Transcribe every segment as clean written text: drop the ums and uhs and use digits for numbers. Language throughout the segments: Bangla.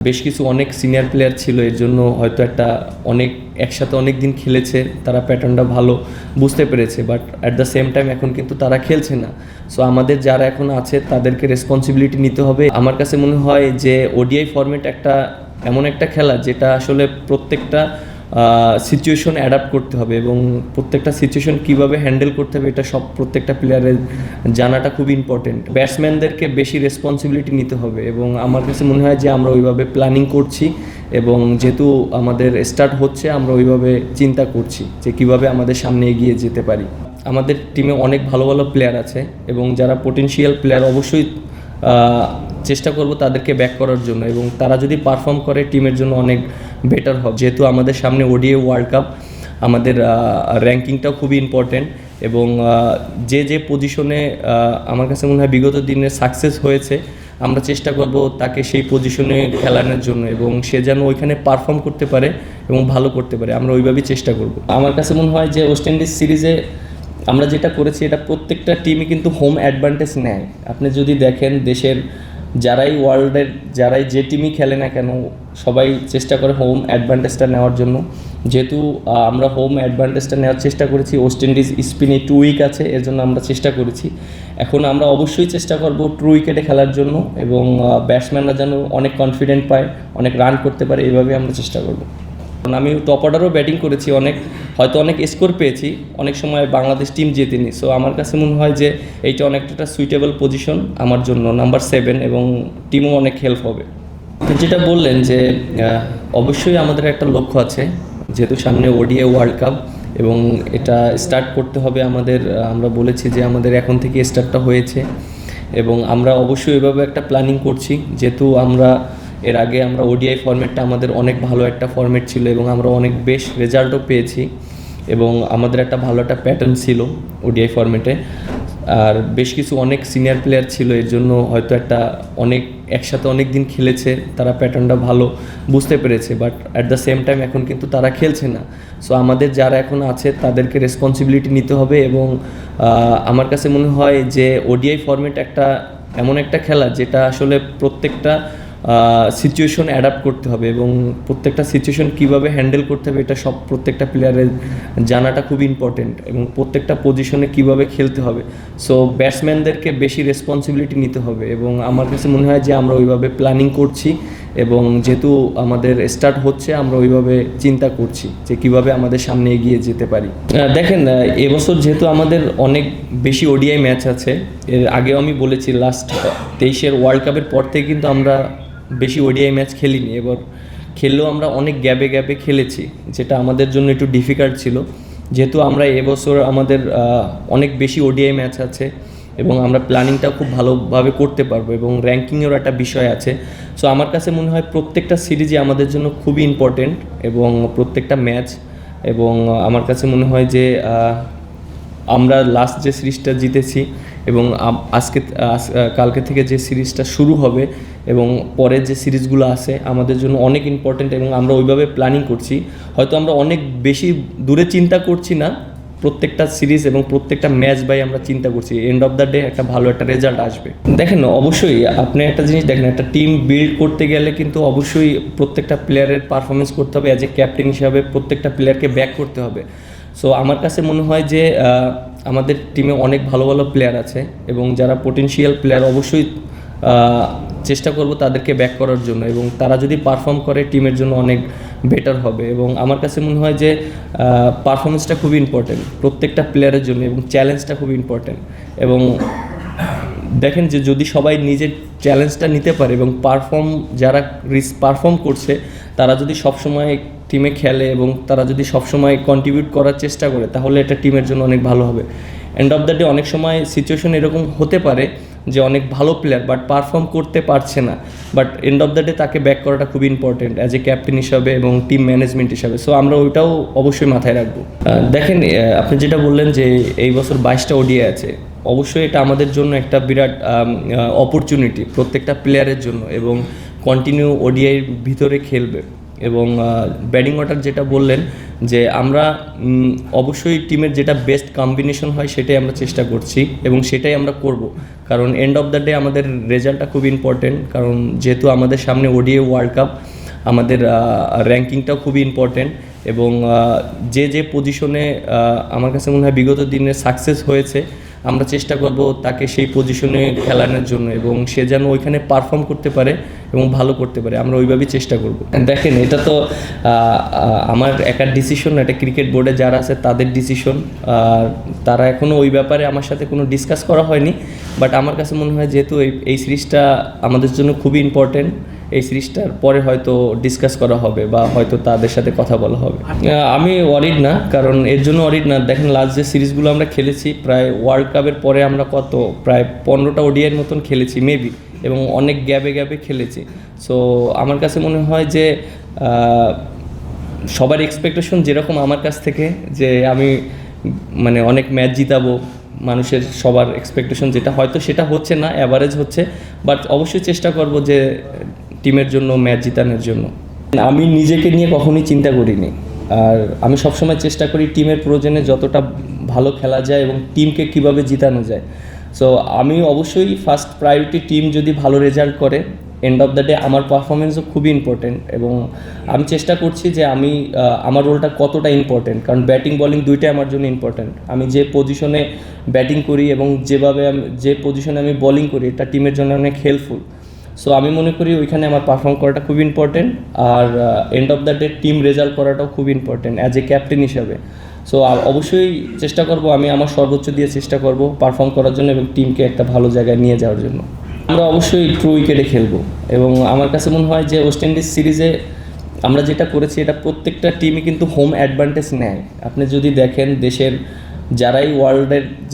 বেশ কিছু অনেক সিনিয়র প্লেয়ার ছিল, এর জন্য হয়তো একসাথে অনেক দিন খেলেছে, তারা প্যাটার্নটা ভালো বুঝতে পেরেছে। But at the same time এখন কিন্তু তারা খেলছে না। সো আমাদের যারা এখন আছে তাদেরকে রেসপন্সিবিলিটি নিতে হবে। আমার কাছে মনে হয় যে ওডিআই ফরম্যাট এমন একটা খেলা যেটা আসলে প্রত্যেকটা সিচুয়েশন অ্যাডাপ্ট করতে হবে এবং প্রত্যেকটা সিচুয়েশন কীভাবে হ্যান্ডেল করতে হবে এটা প্রত্যেকটা প্লেয়ারের জানাটা খুব ইম্পর্টেন্ট। ব্যাটসম্যানদেরকে বেশি রেসপন্সিবিলিটি নিতে হবে এবং আমার কাছে মনে হয় যে আমরা ওইভাবে প্ল্যানিং করছি এবং যেহেতু আমাদের স্টার্ট হচ্ছে আমরা ওইভাবে চিন্তা করছি যে কীভাবে আমাদের সামনে এগিয়ে যেতে পারি। আমাদের টিমে অনেক ভালো ভালো প্লেয়ার আছে এবং যারা পোটেনশিয়াল প্লেয়ার অবশ্যই চেষ্টা করব তাদেরকে ব্যাক করার জন্য এবং তারা যদি পারফর্ম করে টিমের জন্য অনেক বেটার হবে। যেহেতু আমাদের সামনে ওডিআই ওয়ার্ল্ড কাপ, আমাদের র্যাঙ্কিংটাও খুবই ইম্পর্টেন্ট এবং যে পজিশনে আমার কাছে মনে হয় বিগত দিনে সাকসেস হয়েছে আমরা চেষ্টা করব তাকে সেই পজিশনে খেলানোর জন্য এবং সে যেন ওইখানে পারফর্ম করতে পারে এবং ভালো করতে পারে, আমরা ওইভাবেই চেষ্টা করব। আমার কাছে মনে হয় যে ওয়েস্ট ইন্ডিজ সিরিজে আমরা যেটা করেছি এটা প্রত্যেকটা টিমই কিন্তু হোম অ্যাডভান্টেজ নেয়। আপনি যদি দেখেন দেশের যারাই যে টিমই খেলে না কেন সবাই চেষ্টা করে হোম অ্যাডভান্টেজটা নেওয়ার জন্য। যেহেতু আমরা হোম অ্যাডভান্টেজটা নেওয়ার চেষ্টা করেছি, ওয়েস্ট ইন্ডিজ স্পিনে 2 উইক আছে, এর জন্য আমরা চেষ্টা করেছি। এখন আমরা অবশ্যই চেষ্টা করব 2 উইকেটে খেলার জন্য এবং ব্যাটসম্যানরা যেন অনেক কনফিডেন্ট পায়, অনেক রান করতে পারে, এভাবে আমরা চেষ্টা করব। আমি টপ অর্ডারও ব্যাটিং করেছি, হয়তো অনেক স্কোর পেয়েছি, অনেক সময় বাংলাদেশ টিম জেতেনি। সো আমার কাছে মনে হয় যে এইটা অনেকটা সুইটেবল পজিশন আমার জন্য, নাম্বার 7, এবং টিমও অনেক হেল্প হবে। যেটা বললেন যে অবশ্যই আমাদের একটা লক্ষ্য আছে, যেহেতু সামনে ওডিআই ওয়ার্ল্ড কাপ এবং এটা স্টার্ট করতে হবে আমাদের। আমরা বলেছি যে আমাদের এখন থেকে স্টার্টটা হয়েছে এবং আমরা অবশ্যই এভাবে একটা প্ল্যানিং করছি। যেহেতু এর আগে আমরা ওডিআই ফরম্যাটটা আমাদের অনেক ভালো একটা ফরম্যাট ছিল এবং আমরা অনেক বেশ রেজাল্টও পেয়েছি এবং আমাদের একটা ভালো একটা প্যাটার্ন ছিল ওডিআই ফরম্যাটে। আর বেশ কিছু অনেক সিনিয়র প্লেয়ার ছিল, এর জন্য হয়তো একসাথে অনেক দিন খেলেছে, তারা প্যাটার্নটা ভালো বুঝতে পেরেছে। But at the same time এখন কিন্তু তারা খেলছে না। সো আমাদের যারা এখন আছে তাদেরকে রেসপন্সিবিলিটি নিতে হবে এবং আমার কাছে মনে হয় যে ওডিআই ফরম্যাট এমন একটা খেলা যেটা আসলে প্রত্যেকটা সিচুয়েশন অ্যাডাপ্ট করতে হবে এবং প্রত্যেকটা সিচুয়েশন কীভাবে হ্যান্ডেল করতে হবে এটা প্রত্যেকটা প্লেয়ারের জানাটা খুব ইম্পর্টেন্ট এবং প্রত্যেকটা পজিশনে কীভাবে খেলতে হবে। সো ব্যাটসম্যানদেরকে বেশি রেসপন্সিবিলিটি নিতে হবে এবং আমার কাছে মনে হয় যে আমরা ওইভাবে প্ল্যানিং করছি এবং যেহেতু আমাদের স্টার্ট হচ্ছে আমরা ওইভাবে চিন্তা করছি যে কীভাবে আমাদের সামনে এগিয়ে যেতে পারি। দেখেন, এবছর যেহেতু আমাদের অনেক বেশি ওডিআই ম্যাচ আছে, এর আগেও আমি বলেছি লাস্ট 23-এর ওয়ার্ল্ড কাপের পর থেকে কিন্তু আমরা বেশি ওডিআই ম্যাচ খেলিনি। এবার খেললেও আমরা অনেক গ্যাপে খেলেছি, যেটা আমাদের জন্য একটু ডিফিকাল্ট ছিল। যেহেতু আমরা এবছর আমাদের অনেক বেশি ওডিআই ম্যাচ আছে এবং আমরা প্ল্যানিংটা খুব ভালোভাবে করতে পারবো এবং র্যাঙ্কিংয়েরও একটা বিষয় আছে। সো আমার কাছে মনে হয় প্রত্যেকটা সিরিজই আমাদের জন্য খুবই ইম্পর্টেন্ট এবং প্রত্যেকটা ম্যাচ, এবং আমার কাছে মনে হয় যে আমরা লাস্ট যে সিরিজটা জিতেছি এবং কালকে থেকে যে সিরিজটা শুরু হবে এবং পরের যে সিরিজগুলো আছে আমাদের জন্য অনেক ইম্পর্টেন্ট এবং আমরা ওইভাবে প্ল্যানিং করছি। হয়তো আমরা অনেক বেশি দূরে চিন্তা করছি না, প্রত্যেকটা সিরিজ এবং প্রত্যেকটা ম্যাচ আমরা চিন্তা করছি এন্ড অফ দ্য ডে একটা ভালো একটা রেজাল্ট আসবে। দেখেন, অবশ্যই আপনি একটা জিনিস দেখেন, একটা টিম বিল্ড করতে গেলে কিন্তু অবশ্যই প্রত্যেকটা প্লেয়ারের পারফরমেন্স করতে হবে। অ্যাজ এ ক্যাপ্টেন হিসাবে প্রত্যেকটা প্লেয়ারকে ব্যাক করতে হবে। সো আমার কাছে মনে হয় যে আমাদের টিমে অনেক ভালো ভালো প্লেয়ার আছে এবং যারা পোটেনশিয়াল প্লেয়ার অবশ্যই চেষ্টা করব তাদেরকে ব্যাক করার জন্য এবং তারা যদি পারফর্ম করে টিমের জন্য অনেক বেটার হবে। এবং আমার কাছে মনে হয় যে পারফরমেন্সটা খুবই ইম্পর্টেন্ট প্রত্যেকটা প্লেয়ারের জন্য এবং চ্যালেঞ্জটা খুব ইম্পর্টেন্ট। এবং দেখেন যে যদি সবাই নিজের চ্যালেঞ্জটা নিতে পারে এবং যারা পারফর্ম করছে তারা যদি সবসময় টিমে খেলে এবং তারা যদি সবসময় কন্ট্রিবিউট করার চেষ্টা করে তাহলে এটা টিমের জন্য অনেক ভালো হবে। এন্ড অফ দ্য ডে অনেক সময় সিচুয়েশন এরকম হতে পারে যে অনেক ভালো প্লেয়ার বাট পারফর্ম করতে পারছে না, but and of the day তাকে ব্যাক করাটা খুব ইম্পর্টেন্ট অ্যাজ এ ক্যাপ্টেন হিসাবে এবং টিম ম্যানেজমেন্ট হিসাবে। সো আমরা ওইটাও অবশ্যই মাথায় রাখবো। দেখেন, আপনি যেটা বললেন যে এই বছর 22টা ওডিআই আছে, অবশ্যই এটা আমাদের জন্য একটা বিরাট অপরচুনিটি প্রত্যেকটা প্লেয়ারের জন্য এবং কন্টিনিউ ওডিআইয়ের ভিতরে খেলবে এবং ব্যাটিং অর্ডার যেটা বললেন যে আমরা অবশ্যই টিমের যেটা বেস্ট কম্বিনেশন হয় সেটাই আমরা চেষ্টা করছি এবং সেটাই আমরা করব, কারণ এন্ড অফ দ্য ডে আমাদের রেজাল্টটা খুব ইম্পর্টেন্ট, কারণ যেহেতু আমাদের সামনে ওডিআই ওয়ার্ল্ড কাপ, আমাদের র্যাঙ্কিংটাও খুবই ইম্পর্টেন্ট এবং যে যে পজিশনে আমার কাছে মনে হয় বিগত দিনে সাকসেস হয়েছে আমরা চেষ্টা করব তাকে সেই পজিশনে খেলানোর জন্য এবং সে যেন ওইখানে পারফর্ম করতে পারে এবং ভালো করতে পারে, আমরা ওইভাবেই চেষ্টা করব। দেখেন, এটা তো আমার একার ডিসিশন, এটা ক্রিকেট বোর্ডে যারা আছে তাদের ডিসিশন, তারা এখনও ওই ব্যাপারে আমার সাথে কোনো ডিসকাস করা হয়নি। বাট আমার কাছে মনে হয় যেহেতু এই সিরিজটা আমাদের জন্য খুবই ইম্পর্টেন্ট, এই সিরিজটার পরে হয়তো ডিসকাস করা হবে বা হয়তো তাদের সাথে কথা বলা হবে। আমি ওয়ারিড না, কারণ এর জন্য ওয়ারিড না, দেখেন লাস্ট যে সিরিজগুলো আমরা খেলেছি প্রায় ওয়ার্ল্ড কাপের পরে আমরা প্রায় 15টা ওডিআইয়ের মতন খেলেছি মেবি, এবং অনেক গ্যাপে খেলেছি। সো আমার কাছে মনে হয় যে সবার এক্সপেকটেশন যেরকম আমার কাছ থেকে যে আমি মানে অনেক ম্যাচ জিতাবো, মানুষের সবার এক্সপেকটেশন যেটা হয়তো সেটা হচ্ছে না, অ্যাভারেজ হচ্ছে, বাট অবশ্যই চেষ্টা করব যে টিমের জন্য ম্যাচ জিতানোর জন্য। আমি নিজেকে নিয়ে কখনোই চিন্তা করিনি, আর আমি সবসময় চেষ্টা করি টিমের প্রয়োজনে যতটা ভালো খেলা যায় এবং টিমকে কিভাবে জিতানো যায়। সো আমি অবশ্যই ফার্স্ট প্রায়োরিটি টিম যদি ভালো রেজাল্ট করে, এন্ড অফ দ্য ডে আমার পারফরমেন্সও খুবই ইম্পর্টেন্ট এবং আমি চেষ্টা করছি যে আমি আমার রোলটা কতটা ইম্পর্টেন্ট, কারণ ব্যাটিং বলিং দুইটাই আমার জন্য ইম্পর্টেন্ট। আমি যে পজিশনে ব্যাটিং করি এবং যে পজিশনে আমি বোলিং করি এটা টিমের জন্য অনেক হেল্পফুল। সো আমি মনে করি ওইখানে আমার পারফর্ম করাটা খুব ইম্পর্টেন্ট, আর end of the day team result করাটাও খুব ইম্পর্টেন্ট অ্যাজ এ ক্যাপ্টেন হিসাবে। সো অবশ্যই চেষ্টা করব, আমি আমার সর্বোচ্চ দিয়ে চেষ্টা করব পারফর্ম করার জন্য এবং টিমকে একটা ভালো জায়গায় নিয়ে যাওয়ার জন্য। আমরা অবশ্যই ট্রু উইকেটে খেলবো এবং আমার কাছে মনে হয় যে ওয়েস্ট ইন্ডিজ সিরিজে আমরা যেটা করেছি এটা প্রত্যেকটা টিমই কিন্তু হোম অ্যাডভান্টেজ নেয়। আপনি যদি দেখেন দেশের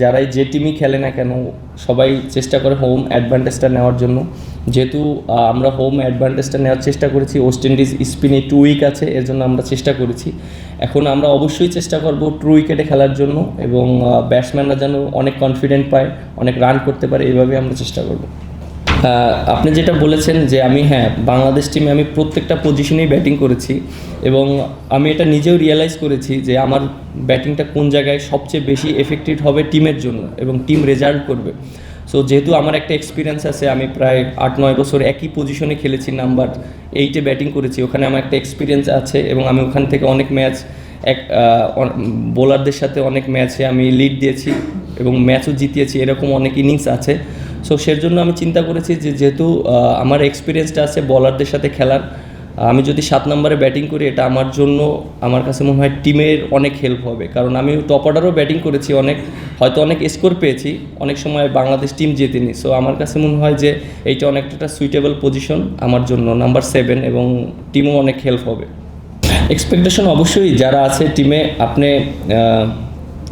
যারাই যে টিমই খেলে না কেন সবাই চেষ্টা করে হোম অ্যাডভান্টেজটা নেওয়ার জন্য। যেহেতু আমরা হোম অ্যাডভান্টেজটা নেওয়ার চেষ্টা করেছি, ওয়েস্ট ইন্ডিজ স্পিনে 2 উইক আছে, এর জন্য আমরা চেষ্টা করেছি। এখন আমরা অবশ্যই চেষ্টা করব ট্রু উইকেটে খেলার জন্য এবং ব্যাটসম্যানরা যেন অনেক কনফিডেন্ট পায়, অনেক রান করতে পারে, এইভাবে আমরা চেষ্টা করব। আপনি যেটা বলেছেন যে বাংলাদেশ টিমে আমি প্রত্যেকটা পজিশনেই ব্যাটিং করেছি এবং আমি এটা নিজেও রিয়েলাইজ করেছি যে আমার ব্যাটিংটা কোন জায়গায় সবচেয়ে বেশি এফেক্টিভ হবে টিমের জন্য এবং টিম রেজাল্ট করবে। সো যেহেতু আমার একটা এক্সপিরিয়েন্স আছে, আমি প্রায় 8-9 বছর একই পজিশনে খেলেছি, নাম্বার 8-এ ব্যাটিং করেছি, ওখানে আমার একটা এক্সপিরিয়েন্স আছে এবং আমি ওখান থেকে অনেক ম্যাচ বোলারদের সাথে অনেক ম্যাচে আমি লিড দিয়েছি এবং ম্যাচও জিতিয়েছি, এরকম অনেক ইনিংস আছে। সো সেজন্য আমি চিন্তা করেছি যে যেহেতু আমার এক্সপিরিয়েন্সটা আছে বলারদের সাথে খেলার, আমি যদি 7 নম্বরে ব্যাটিং করি এটা আমার জন্য আমার কাছে মনে হয় টিমের অনেক হেল্প হবে, কারণ আমি টপ অর্ডারও ব্যাটিং করেছি, হয়তো অনেক স্কোর পেয়েছি, অনেক সময় বাংলাদেশ টিম জেতেনি। সো আমার কাছে মনে হয় যে এইটা অনেকটা সুইটেবল পজিশন আমার জন্য, নাম্বার 7, এবং টিমও অনেক হেল্প হবে। এক্সপেকটেশন অবশ্যই যারা আছে টিমে, আপনি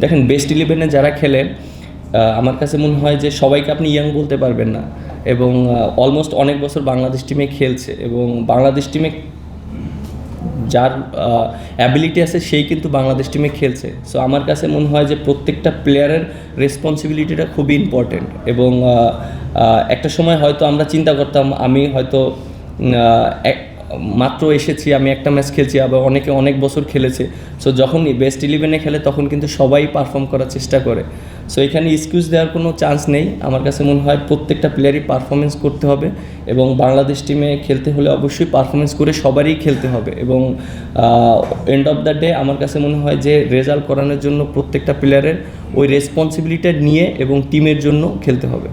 দেখেন বেস্ট 11-এ যারা খেলে আমার কাছে মনে হয় যে সবাইকে আপনি ইয়াং বলতে পারবেন না এবং অলমোস্ট অনেক বছর বাংলাদেশ টিমে খেলছে এবং বাংলাদেশ টিমে যার অ্যাবিলিটি আছে সেই কিন্তু বাংলাদেশ টিমে খেলছে। সো আমার কাছে মনে হয় যে প্রত্যেকটা প্লেয়ারের রেসপন্সিবিলিটিটা খুবই ইম্পর্টেন্ট এবং একটা সময় হয়তো আমরা চিন্তা করতাম আমি হয়তো মাত্র এসেছি, আমি একটা ম্যাচ খেলছি, আবার অনেকে অনেক বছর খেলেছে। সো যখন বেস্ট 11-এ খেলে তখন কিন্তু সবাই পারফর্ম করার চেষ্টা করে। সো এখানে এক্সকিউজ দেওয়ার কোনো চান্স নেই। আমার কাছে মনে হয় প্রত্যেকটা প্লেয়ারই পারফরমেন্স করতে হবে এবং বাংলাদেশ টিমে খেলতে হলে অবশ্যই পারফরমেন্স করে সবারই খেলতে হবে এবং এন্ড অফ দ্য ডে আমার কাছে মনে হয় যে রেজাল্ট করানোর জন্য প্রত্যেকটা প্লেয়ারের ওই রেসপন্সিবিলিটিটা নিয়ে এবং টিমের জন্য খেলতে হবে।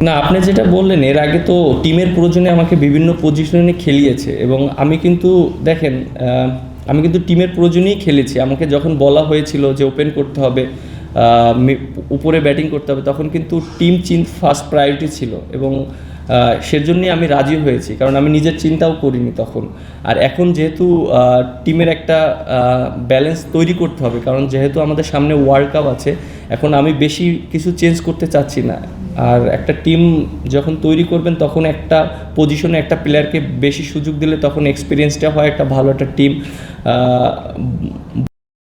না, আপনি যেটা বললেন এর আগে তো টিমের প্রয়োজনে আমাকে বিভিন্ন পজিশনে খেলিয়েছে এবং আমি কিন্তু দেখেন আমি কিন্তু টিমের প্রয়োজনেই খেলেছি। আমাকে যখন বলা হয়েছিল যে ওপেন করতে হবে, উপরে ব্যাটিং করতে হবে, তখন কিন্তু টিম ফার্স্ট প্রায়োরিটি ছিল এবং সেজন্যই আমি রাজি হয়েছি, কারণ আমি নিজের চিন্তাও করিনি তখন। আর এখন যেহেতু টিমের একটা ব্যালেন্স তৈরি করতে হবে, কারণ যেহেতু আমাদের সামনে ওয়ার্ল্ড কাপ আছে, এখন আমি বেশি কিছু চেঞ্জ করতে চাচ্ছি না। আর একটা টিম যখন তৈরি করবেন তখন একটা পজিশনে একটা প্লেয়ারকে বেশি সুযোগ দিলে তখন এক্সপিরিয়েন্সটা হয়, একটা ভালো একটা টিম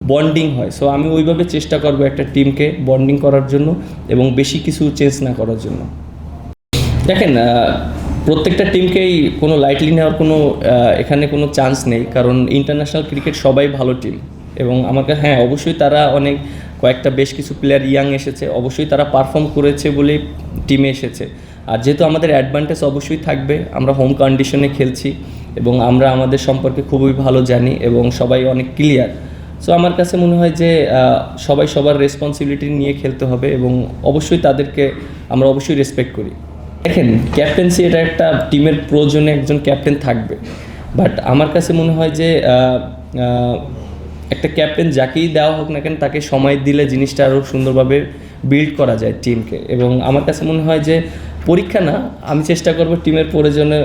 বন্ডিং হয়। সো আমি ওইভাবে চেষ্টা করব একটা টিমকে বন্ডিং করার জন্য এবং বেশি কিছু চেঞ্জ না করার জন্য। দেখেন প্রত্যেকটা টিমকেই কোনো লাইটলি নেওয়ার কোনো এখানে কোনো চান্স নেই, কারণ ইন্টারন্যাশনাল ক্রিকেট সবাই ভালো টিম। এবং আমার কাছে হ্যাঁ অবশ্যই তারা অনেক কয়েকটা বেশ কিছু প্লেয়ার ইয়াং এসেছে, অবশ্যই তারা পারফর্ম করেছে বলেই টিমে এসেছে। আর যেহেতু আমাদের অ্যাডভান্টেজ অবশ্যই থাকবে, আমরা হোম কন্ডিশনে খেলছি এবং আমরা আমাদের সম্পর্কে খুবই ভালো জানি এবং সবাই অনেক ক্লিয়ার। সো আমার কাছে মনে হয় যে সবাই সবার রেসপন্সিবিলিটি নিয়ে খেলতে হবে এবং অবশ্যই তাদেরকে আমরা অবশ্যই রেসপেক্ট করি। দেখেন, ক্যাপ্টেন্সি এটা একটা টিমের প্রয়োজনে একজন ক্যাপ্টেন থাকবে, বাট আমার কাছে মনে হয় যে একটা ক্যাপ্টেন যাকেই দেওয়া হোক না কেন তাকে সময় দিলে জিনিসটা আরও সুন্দরভাবে বিল্ড করা যায় টিমকে। এবং আমার কাছে মনে হয় যে পরীক্ষা না, আমি চেষ্টা করব টিমের প্রয়োজনে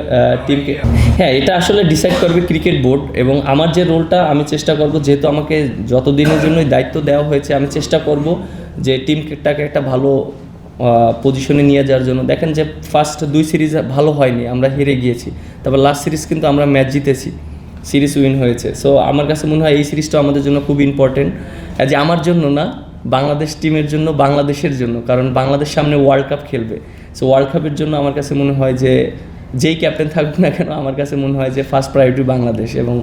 টিমকে, হ্যাঁ এটা আসলে ডিসাইড করবে ক্রিকেট বোর্ড। এবং আমার যে রোলটা আমি চেষ্টা করব, যেহেতু আমাকে যতদিনের জন্যই দায়িত্ব দেওয়া হয়েছে, আমি চেষ্টা করব যে টিমটাকে একটা ভালো পজিশনে নিয়ে যাওয়ার জন্য। দেখেন যে ফার্স্ট 2 সিরিজ ভালো হয়নি, আমরা হেরে গিয়েছি, তারপর লাস্ট সিরিজ কিন্তু আমরা ম্যাচ জিতেছি, সিরিজ উইন হয়েছে। সো আমার কাছে মনে হয় এই সিরিজটা আমাদের জন্য খুব ইম্পর্টেন্ট, যে আমার জন্য না, বাংলাদেশ টিমের জন্য, বাংলাদেশের জন্য, কারণ বাংলাদেশ সামনে ওয়ার্ল্ড কাপ খেলবে। সো ওয়ার্ল্ড কাপের জন্য আমার কাছে মনে হয় যে যেই ক্যাপ্টেন থাকুক না কেন, আমার কাছে মনে হয় যে ফার্স্ট প্রায়োরিটি বাংলাদেশ এবং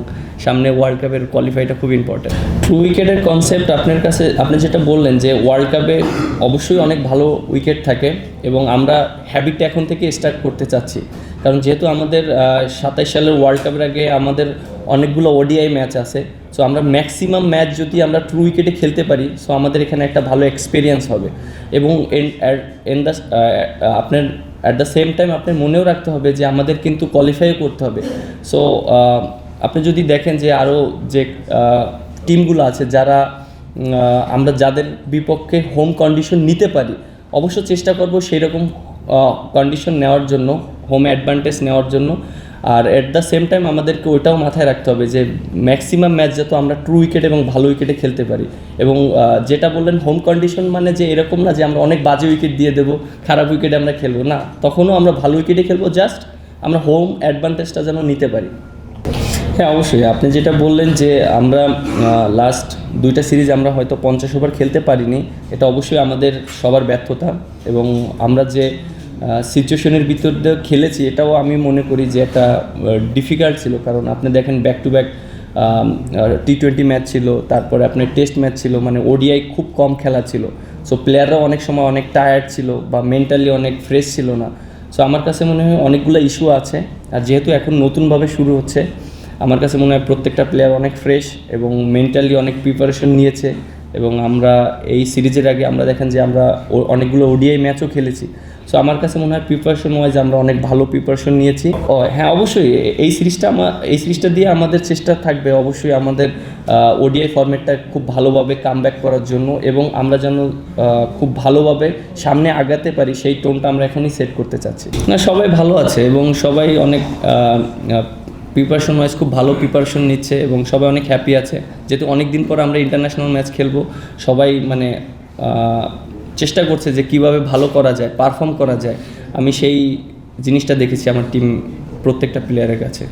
সামনে ওয়ার্ল্ড কাপের কোয়ালিফাইটা খুব ইম্পর্টেন্ট। ট্রু উইকেটের কনসেপ্ট আপনার কাছে, আপনি যেটা বললেন যে ওয়ার্ল্ড কাপে অবশ্যই অনেক ভালো উইকেট থাকে এবং আমরা হ্যাবিটটা এখন থেকে স্টার্ট করতে চাচ্ছি, কারণ যেহেতু আমাদের 27 সালের ওয়ার্ল্ড কাপের আগে আমাদের অনেকগুলো ওডিআই ম্যাচ আছে। সো আমরা ম্যাক্সিমাম ম্যাচ যদি আমরা ট্রু উইকেটে খেলতে পারি, সো আমাদের এখানে একটা ভালো এক্সপিরিয়েন্স হবে। এবং আপনার অ্যাট দ্য সেম টাইম আপনার মনেও রাখতে হবে যে আমাদের কিন্তু কোয়ালিফাইও করতে হবে। সো আপনি যদি দেখেন যে আরও যে টিমগুলো আছে যারা আমরা যাদের বিপক্ষে হোম কন্ডিশন নিতে পারি, অবশ্য চেষ্টা করব সেই রকম কন্ডিশন নেওয়ার জন্য, হোম অ্যাডভান্টেজ নেওয়ার জন্য। আর অ্যাট দ্য সেম টাইম আমাদেরকে ওইটাও মাথায় রাখতে হবে যে ম্যাক্সিমাম ম্যাচ যাতে আমরা ট্রু উইকেট এবং ভালো উইকেটে খেলতে পারি। এবং যেটা বললেন হোম কন্ডিশন মানে যে এরকম না যে আমরা অনেক বাজে উইকেট দিয়ে দেবো, খারাপ উইকেটে আমরা খেলবো না, তখনও আমরা ভালো উইকেটে খেলবো, জাস্ট আমরা হোম অ্যাডভান্টেজটা যেন নিতে পারি। হ্যাঁ অবশ্যই, আপনি যেটা বললেন যে আমরা লাস্ট 2টা সিরিজ আমরা হয়তো 50 ওভার খেলতে পারিনি, এটা অবশ্যই আমাদের সবার ব্যর্থতা। এবং আমরা যে সিচুয়েশনের ভিতর দিয়ে খেলেছি, এটাও আমি মনে করি যে একটা ডিফিকাল্ট ছিল, কারণ আপনি দেখেন back to back T20 match ছিল, তারপরে আপনার টেস্ট ম্যাচ ছিল, মানে ওডিআই খুব কম খেলা ছিল। সো প্লেয়াররাও অনেক সময় অনেক টায়ার্ড ছিল বা মেন্টালি অনেক ফ্রেশ ছিল না। সো আমার কাছে মনে হয় অনেকগুলো ইস্যু আছে, আর যেহেতু এখন নতুনভাবে শুরু হচ্ছে, আমার কাছে মনে হয় প্রত্যেকটা প্লেয়ার অনেক ফ্রেশ এবং মেন্টালি অনেক প্রিপারেশন নিয়েছে। এবং আমরা এই সিরিজের আগে আমরা দেখেন যে আমরা অনেকগুলো ওডিআই ম্যাচও খেলেছি। সো আমার কাছে মনে হয় প্রিপারেশন ওয়াইজ আমরা অনেক ভালো প্রিপারেশন নিয়েছি। হ্যাঁ অবশ্যই এই সিরিজটা দিয়ে আমাদের চেষ্টা থাকবে অবশ্যই আমাদের ওডিআই ফরম্যাটটা খুব ভালোভাবে কামব্যাক করার জন্য, এবং আমরা যেন খুব ভালোভাবে সামনে আগাতে পারি, সেই টোনটা আমরা এখনই সেট করতে চাচ্ছি। না, সবাই ভালো আছে এবং সবাই অনেক প্রিপারেশন ওয়াইজ খুব ভালো প্রিপারেশন নিচ্ছে এবং সবাই অনেক হ্যাপি আছে, যেহেতু অনেক দিন পর আমরা ইন্টারন্যাশনাল ম্যাচ খেলবো। সবাই মানে চেষ্টা করছে যে কীভাবে ভালো করা যায়, পারফর্ম করা যায়। আমি সেই জিনিসটা দেখেছি আমার টিম প্রত্যেকটা প্লেয়ারের কাছে।